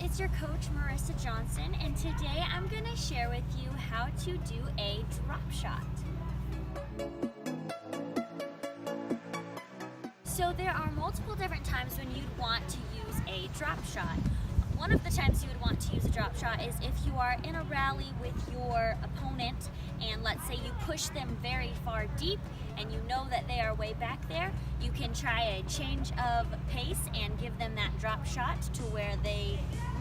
it's your coach Marissa Johnson, and today I'm going to share with you how to do a drop shot. So there are multiple different times when you'd want to use a drop shot. One of the times you would want to use a drop shot is if you are in a rally with your opponent and let's say you push them very far deep and you know that they are way back there, you can try a change of pace and give them that drop shot to where they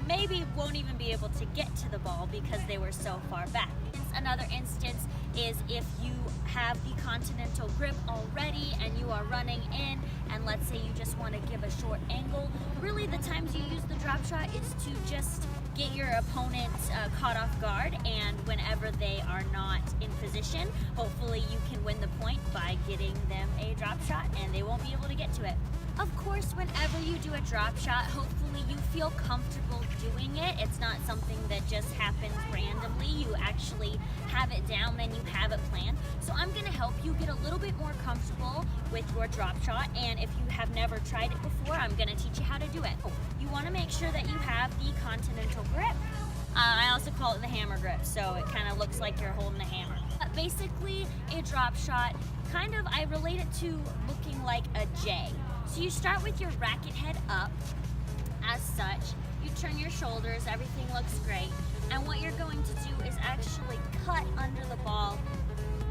maybe won't even be able to get to the ball because they were so far back. Another instance is if you have the continental grip already and you are running in and let's say you just want to give a short angle. Really the times you use the drop shot is to just get your opponent caught off guard, and whenever they are not in position, hopefully you can win the point by getting them a drop shot and they won't be able to get to it. Of course, whenever you do a drop shot, hopefully you feel comfortable doing it. It's not something that just happens randomly. You actually have it down, then you have it planned. So I'm gonna help you get a little bit more comfortable with your drop shot, and if you have never tried it before, I'm gonna teach you how to do it. You wanna make sure that you have the continental grip. I also call it the hammer grip, so it kind of looks like you're holding a hammer. Basically, a drop shot, kind of, I relate it to looking like a J. So you start with your racket head up, as such. You turn your shoulders, everything looks great. And what you're going to do is actually cut under the ball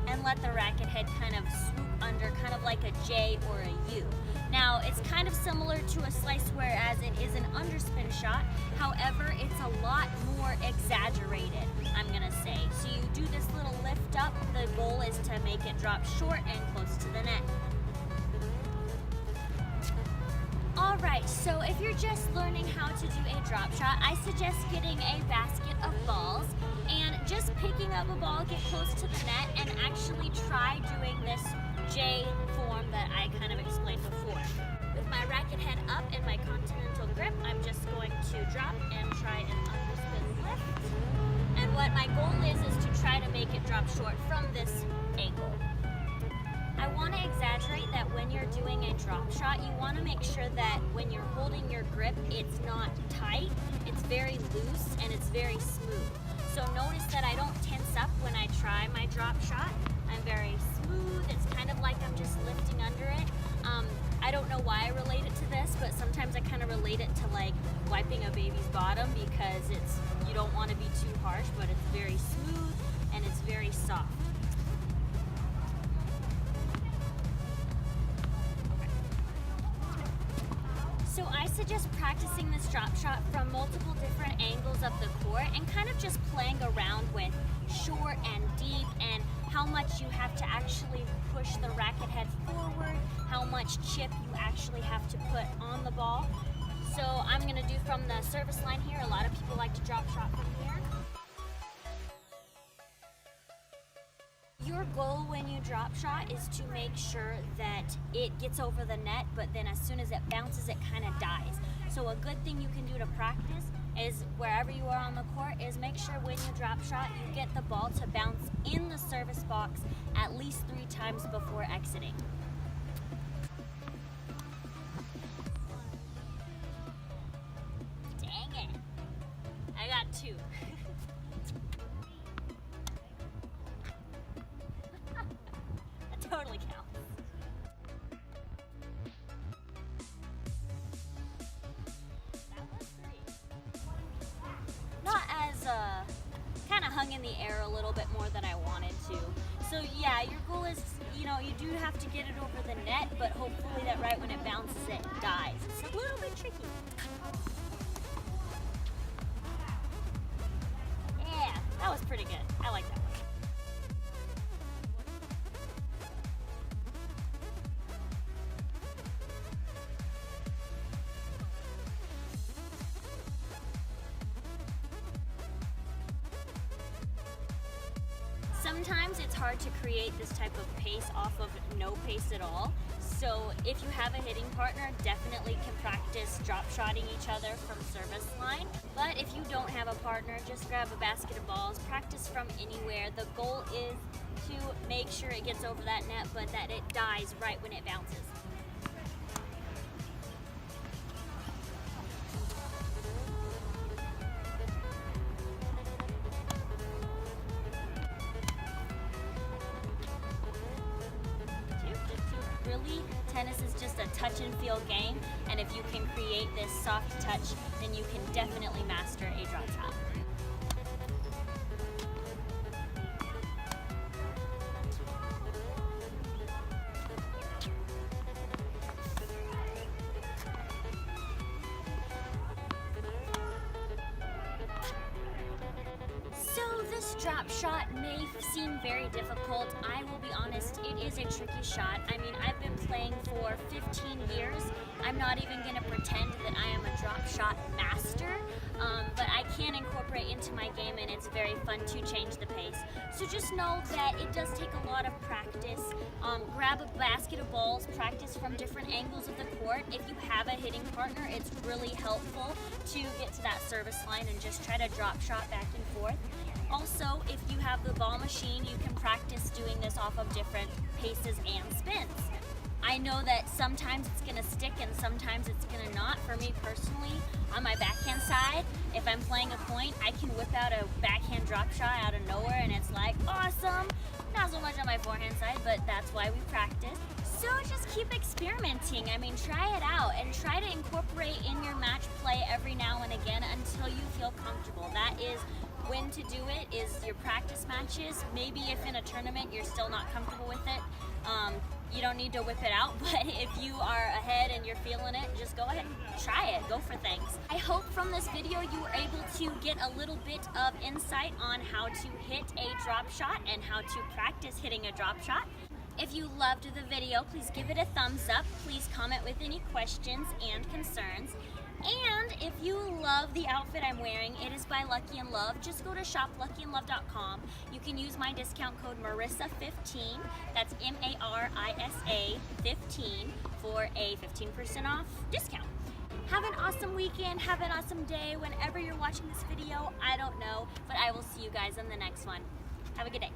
and let the racket head kind of swoop under, kind of like a J or a U. Now, it's kind of similar to a slice whereas it is an underspin shot. However, it's a lot more exaggerated, I'm gonna say. So you do this little lift up. The goal is to make it drop short and close to the net. Alright, so if you're just learning how to do a drop shot, I suggest getting a basket of balls and just picking up a ball, get close to the net, and actually try doing this J form that I kind of explained before. With my racket head up and my continental grip, I'm just going to drop and try an underspin lift. And what my goal is to try to make it drop short from this angle. I want to exaggerate that when you're doing a drop shot, you want to make sure that when you're holding your grip, it's not tight, it's very loose, and it's very smooth. So notice that I don't tense up when I try my drop shot. I'm very smooth. It's kind of like I'm just lifting under it. I don't know why I relate it to this, but sometimes I kind of relate it to like wiping a baby's bottom because you don't want to be too harsh, but it's very smooth and it's very soft. So I suggest practicing this drop shot from multiple different angles of the court and kind of just playing around with short and deep and how much you have to actually push the racket head forward, how much chip you actually have to put on the ball. So I'm going to do from the service line here. A lot of people like to drop shot from here. Your goal when you drop shot is to make sure that it gets over the net, but then as soon as it bounces, it kind of dies. So a good thing you can do to practice is wherever you are on the court is make sure when you drop shot, you get the ball to bounce in the service box at least 3 times before exiting. Dang it. I got 2. Totally counts. That was 3. Not as kind of hung in the air a little bit more than I wanted to. So yeah, your goal is, you do have to get it over the net, but hopefully that right when it bounces it dies. It's a little bit tricky. Yeah, that was pretty good. I like that one. Sometimes it's hard to create this type of pace off of no pace at all. So if you have a hitting partner, definitely can practice drop shotting each other from service line. But if you don't have a partner, just grab a basket of balls, practice from anywhere. The goal is to make sure it gets over that net, but that it dies right when it bounces. tennis is just a touch and feel game, and if you can create this soft touch, then you can definitely master a drop shot. So this drop shot may seem very difficult. I will be honest, it is a tricky shot. I mean, I've been playing for 15 years. I'm not even going to pretend that I am a drop shot master, but I can incorporate into my game, and it's very fun to change the pace. So just know that it does take a lot of practice. Grab a basket of balls, practice from different angles of the court. If you have a hitting partner, it's really helpful to get to that service line and just try to drop shot back and forth. Also, if you have the ball machine, you can practice doing this off of different paces and spins. I know that sometimes it's gonna stick and sometimes it's gonna not. For me personally, on my backhand side, if I'm playing a point, I can whip out a backhand drop shot out of nowhere and it's like, awesome! Not so much on my forehand side, but that's why we practice. So just keep experimenting. I mean, try it out and try to incorporate in your match play every now and again until you feel comfortable. That is when to do it, is your practice matches. Maybe if in a tournament you're still not comfortable with it, you don't need to whip it out, but if you are ahead and you're feeling it, just go ahead and try it, go for things. I hope from this video you were able to get a little bit of insight on how to hit a drop shot and how to practice hitting a drop shot. If you loved the video, please give it a thumbs up. Please comment with any questions and concerns. And if you love the outfit I'm wearing, it is by Lucky and Love. Just go to shopluckyandlove.com. You can use my discount code Marissa15, that's MARISA 15, for a 15% off discount. Have an awesome weekend, have an awesome day whenever you're watching this video. I don't know, but I will see you guys in the next one. Have a good day.